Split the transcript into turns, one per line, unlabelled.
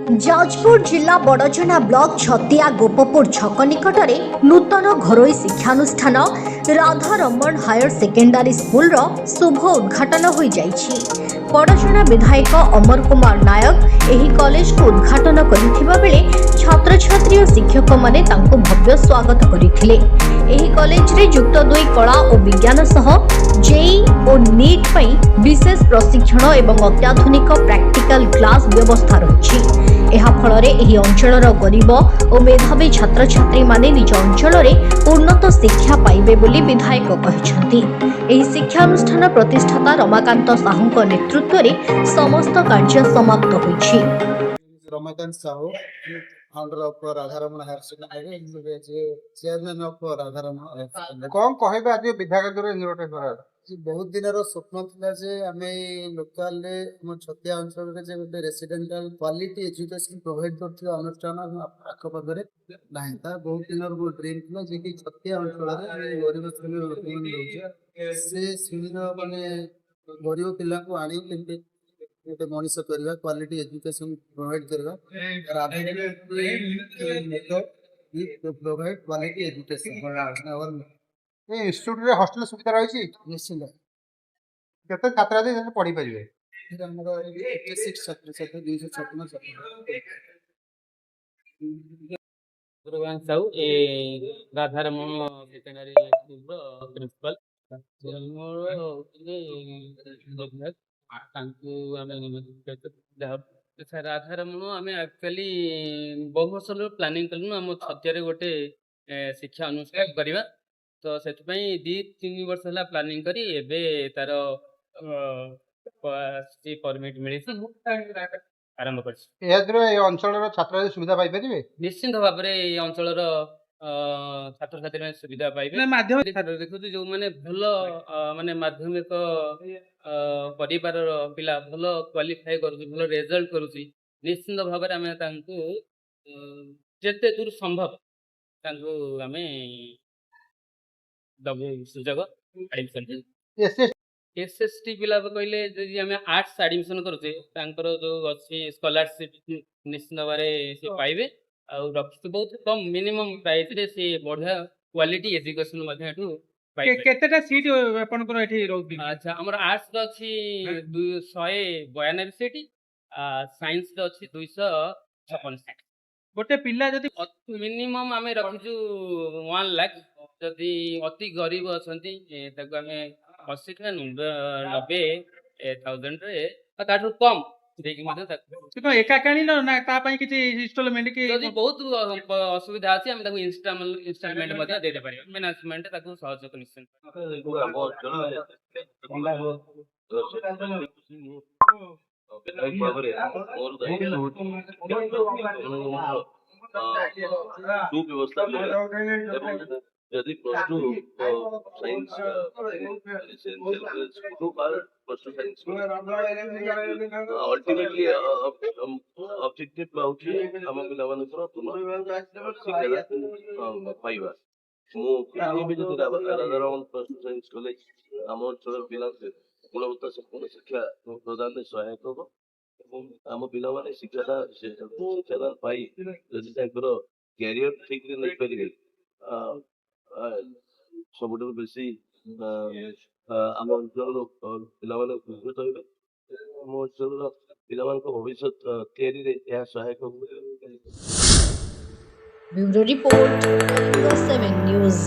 जाजपुर जिला बड़जना ब्लॉक छतिया गोपपुर छक निकटरे नूतन घरोई शिक्षानुष्ठान राधारमण हायर सेकेंडरी स्कूल शुभ उद्घाटन हो जाइछि। बड़जना विधायक अमर कुमार नायक एही कॉलेज को उद्घाटन करथिबा बेले छात्र छात्री और शिक्षक माने तांको भव्य स्वागत करथिले। एही कॉलेज रे युक्त 2 कला और विज्ञान सह जेई और नीट पई विशेष प्रशिक्षण एवं अत्याधुनिक प्रैक्टिकल क्लास व्यवस्था रही। ଏହା ଫଳରେ ଏହି ଅଞ୍ଚଳର ଗରିବ ଓ ମେଧାବୀ ଛାତ୍ରଛାତ୍ରୀ ମାନେ ନିଜ ଅଞ୍ଚଳରେ ଉନ୍ନତ ଶିକ୍ଷା ପାଇବେ ବୋଲି ବିଧାୟକ କହିଛନ୍ତି। ଏହି ଶିକ୍ଷାନୁଷ୍ଠାନ ପ୍ରତିଷ୍ଠାତା ରମାକାନ୍ତ ସାହୁଙ୍କ ନେତୃତ୍ୱରେ ସମସ୍ତ କାର୍ଯ୍ୟ ସମାପ୍ତ ହୋଇଛି।
Ramakant Sahu founder of Radharaman higher secondary chairman of Radharaman
कौन कहबे आज विधायक द्वारा इनोवेट करा
बहुत दिन स्वप्न था जे आमे लोकल हम छतिया अंचल रे जे गोटे रेसिडेंशियल क्वालिटी एजुकेशन प्रोवाइड करथिबा अनुष्ठान आखपाखरे नाही ता बहुत दिन गो ड्रीम था जे कि छतिया अंचल रे गरीब श्रेणी लोक रहउछे से श्रेणी माने गरीब पिला को आनी केमते गोटे मनीष करवा क्वालिटी एजुकेशन प्रोवाइड करवा प्रोवाइड क्वालिटी एजुकेशन और
ए इंस्टीट्यूट रे हॉस्टल सुविधा रही छी
निश्चित
केते छात्र जे पढ़ी परिबे
फिर हमरो 86 छात्र छात्र 256 छात्र
गुरुवान साहू ए Radharaman secondary school principal Radharaman आम एक्चुअली बहु वर्ष प्लानिंग कलु आम छतिया गोटे शिक्षा अनुष्ठान करवा तो से 2-3 वर्ष है प्लानिंग करी एबे तार परमिट मिली आरंभ कर
अंचल छात्र सुविधा पाई परिबे
निश्चिंत भाव में ये अंचल छात्र छात्री सुविधा पाइबे माध्यम देखु जो माने भल माने माध्यमिक परिवार पिला भल क्वालिफाई करूची भल रिजल्ट करूची निश्चिंत भाव में आमे तांको जेते दूर संभव तांको आमे दबे सुजग एडमिशन एसएसटी पिला कहले जदि आमे आर्ट्स एडमिशन करूचे तांकर जो अछि स्कॉलरशिप निश्चित भाव से पाइबे आ रखि बहुत कम मिनिमम प्राइस रे से बढ़िया क्वालिटी एजुकेशन मध्ये एठू
केतेटा सीट अपन को एठी रहउती
अच्छा हमर आर्ट्स रो अछि 292 सीट साइंस रो अछि 256 सीट
गोटे पिल्ला जदि
मिनिमम आमे रखिजु 1 लाख जदि अति गरीब अछंती ताको आमे 80 का 90,000 रे ताठू कम देखि मध्ये ताको
तो एका कानी ना ता पई किछि इंस्टॉलमेंट की
जदि बहुत असुविधा अछि हम ताको इंस्टॉलमेंट मध्ये देते पारि मैनेजमेंट ताको सहयोग निश्चित
यदि plus two science ultimately objective पाउची हम पिला मानकर पाइबा मु भी जदि Radharaman plus two science college आम अंचल पिला गुणवत्ता संपन्न शिक्षा प्रदान सहायक होब आम पिला माने शिक्षादान पाई जदि तांकर कैरियर ठीक रे नै परिबे सबुठ बेसी आम अंचल पिला उपकृत हे आम अंचल पिला भविष्य तैयारी सहायक
ब्यूरो रिपोर्ट 7 न्यूज।